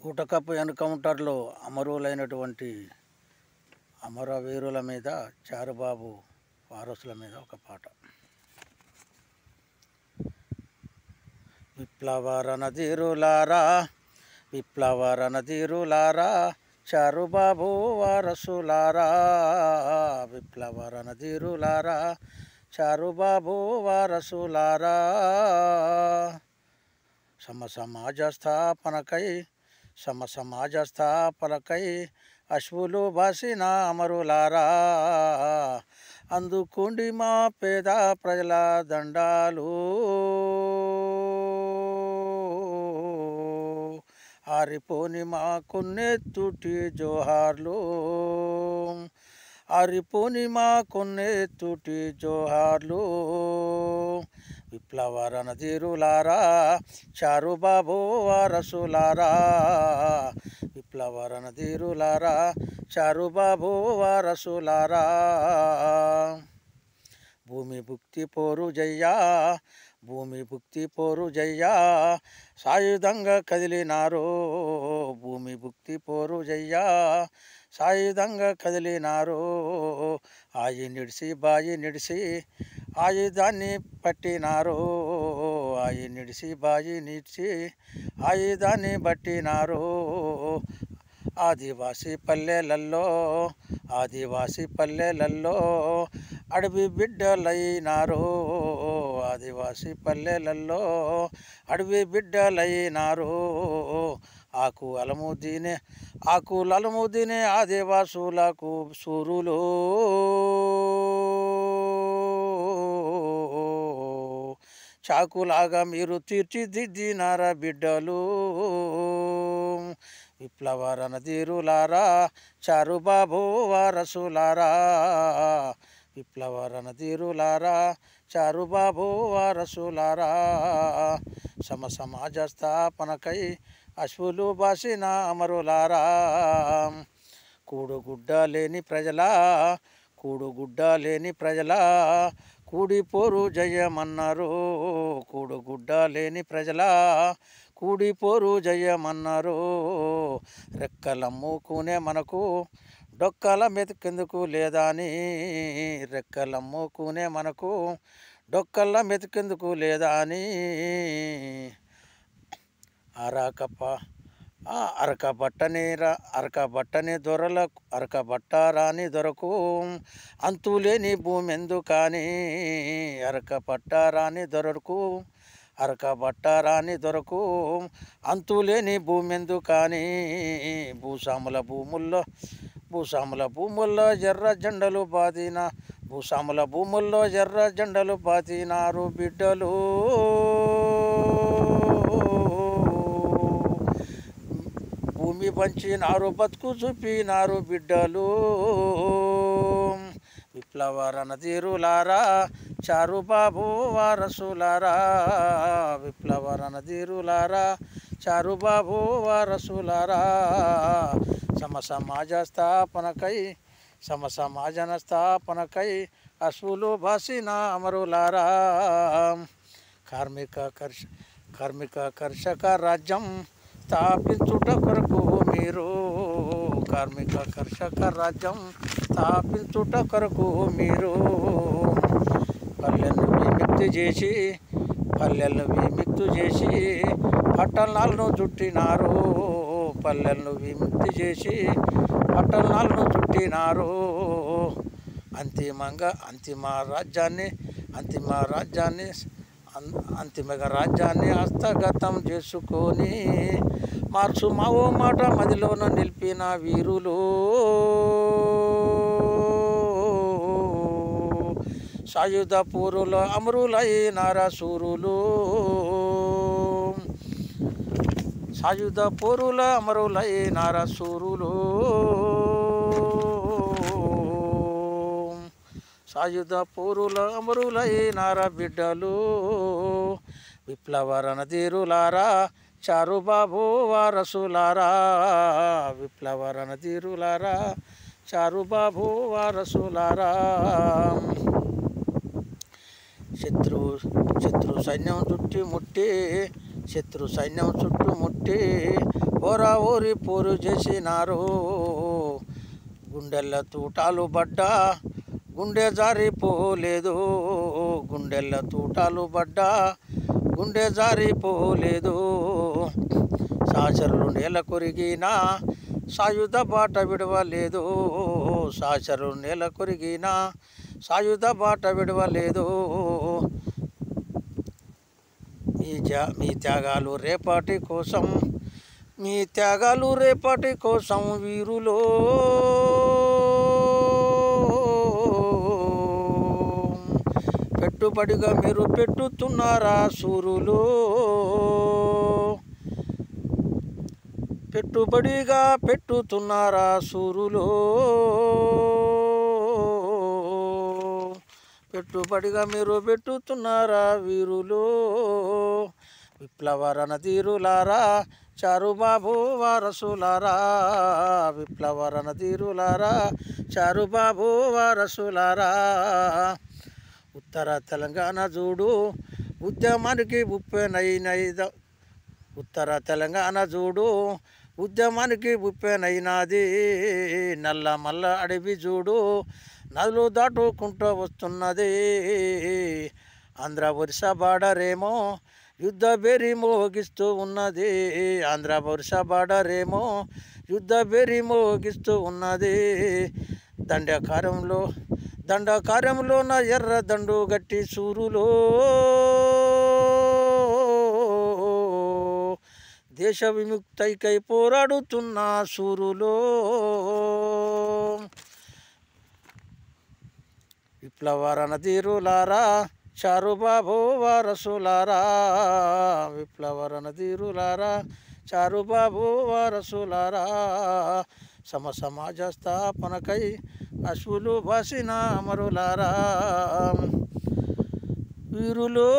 ఊటకప్పు ఎన్కౌంటర్లో అమరులైనటువంటి అమరవీరుల మీద చారుబాబు వారసుల మీద ఒక పాట. విప్లవ రణధీరులారా విప్లవ రణధీరులారా చారుబాబు వారసులారా, విప్లవ రణధీరులారా చారుబాబు వారసులారా, సమాజ స్థాపనకై అశ్వులు బాసిన అమరులారా, అందుకోండి మా పేద ప్రజల దండాలు, ఆరిపోని మా కొన్నెత్తుటి జోహార్లు, ఆరిపోని మా కొన్నెత్తుటి జోహార్లు. విప్లవ రణధీరులారా చారుబాబు వారసులారా, విప్లవ రణధీరులారా చారుబాబు వారసులారా, భూమి భుక్తి పోరు జయ్యా, భూమి భుక్తి పోరు జయ్యా సాయుధంగా కదిలినారు, భూమి భుక్తి పోరు జయ్యా సాయుధంగా కదిలినారు, ఆయి నిడిసి బాయి నిడిసి ఆయుధాన్ని పట్టినారు, ఆయి నిడిసి బాయి నిడిచి ఆయుధాన్ని పట్టినారు. ఆదివాసీ పల్లెలల్లో అడవి బిడ్డలైనారు, ఆదివాసీ పల్లెలల్లో అడవి బిడ్డలైనారు, ఆకులముదినే ఆదివాసులకు సూరులు, చాకులాగా మీరు తీర్చిదిద్దినార బిడ్డలు. విప్లవ రణధీరులారా చారుబాబు వారసులారా, విప్లవ రణధీరులారా చారుబాబు వారసులారా, సమాజ స్థాపనకై అశ్వులు బాసిన అమరులారా, కూడుగుడ్డ లేని ప్రజలా కూడిపోరు జయమన్నారు, కూడుగుడ్డ లేని ప్రజలా కూడిపోరు జయమన్నారు, రెక్కలమ్ముకునే మనకు డొక్కల మెతుకెందుకు లేదాని, రెక్కలమ్ముకునే మనకు డొక్కల మెతుకెందుకు లేదాని, అరకబట్టరాని దొరకు అంతులేని భూమి ఎందుకని, అరకబట్టరాని దొరకు అంతులేని భూమి ఎందుకని, భూస్వాముల భూముల్లో ఎర్ర జెండలు బాదినారు బిడ్డలు, భూమి పంచినారు బతుకు చూపినారు బిడ్డలు. విప్లవ రణధీరులారా చారుబాబు వారసులారా, విప్లవ రణధీరులారా చారుబాబు వారసులారా, సమాజ స్థాపనకై అశ్వులు బాసిన అమరులారా, కార్మిక కర్షక రాజ్యం స్థాపించుట కొరకు మీరు, కార్మిక కర్షక రాజ్యం స్థాపించుట కొరకు మీరు, పల్లెలను విముక్తి చేసి పట్టణాలను చుట్టినారు, పల్లెలను విముక్తి చేసి పట్టణాలను చుట్టినారు, అంతిమ రాజ్యాన్ని హస్తగతం చేసుకొని మార్చు మావో మాట మదిలోన నిలిపిన వీరులు, సాయుధ పూరులో అమరులైనార శూరులు, సాయుధ పూరుల అమరులైనార శూరులు, సాయుధ పూరుల అమరులైనార బిడ్డలు. విప్లవ రణధీరులారా చారుబాబు వారసులారా, విప్లవ రణధీరులారా చారుబాబు వారసులారా, శత్రు సైన్యం చుట్టుముట్టి ఓరా ఓరి పోరు చేసినారు. గుండెల్ల తూటాలు పడ్డా గుండె జారిపోలేదు. గుండెల్ల తూటాలు పడ్డా గుండె జారిపోలేదు. సాచరులు నేల కొరిగినా సాయుధ బాట విడవలేదు. సాచరులు నేల కొరిగినా సాయుధ బాట విడవలేదు. మీ త్యాగాలు రేపటి కోసం, మీ త్యాగాలు రేపటి కోసం వీరులో. పెట్టుబడిగా మీరు పెట్టుతున్నారా సూరులో. పెట్టుబడిగా పెట్టుతున్నారా సూరులో. పెట్టుబడిగా మీరు పెట్టుతున్నారా వీరులు. విప్లవ రణధీరులారా చారుబాబు వారసులారా. విప్లవ రణధీరులారా చారుబాబు వారసులారా. ఉత్తర తెలంగాణ చూడు ఉద్యమానికి ఉప్పెనైనద. ఉత్తర తెలంగాణ చూడు ఉద్యమానికి ఉప్పెనైనది. నల్ల మల్ల అడవి చూడు నదులు దాటుకుంటూ వస్తున్నది. ఆంధ్ర ఒరిస్సా బార్డరేమో యుద్ధ బేరి మోగిస్తూ ఉన్నది. ఆంధ్ర ఒరిస్సా బార్డరేమో యుద్ధ బేరి మోగిస్తూ ఉన్నది. దండకార్యంలోన ఎర్ర దండు గట్టి సూరులో. దేశ విముక్తైకై పోరాడుతున్న సూరులో. విప్లవ రణధీరులారా చారుబాబు వారసులారా. విప్లవ రణధీరులారా చారుబాబు వారసులారా. సమాజ స్థాపనకై అశ్వులు బాసిన అమరులారా. వీరులో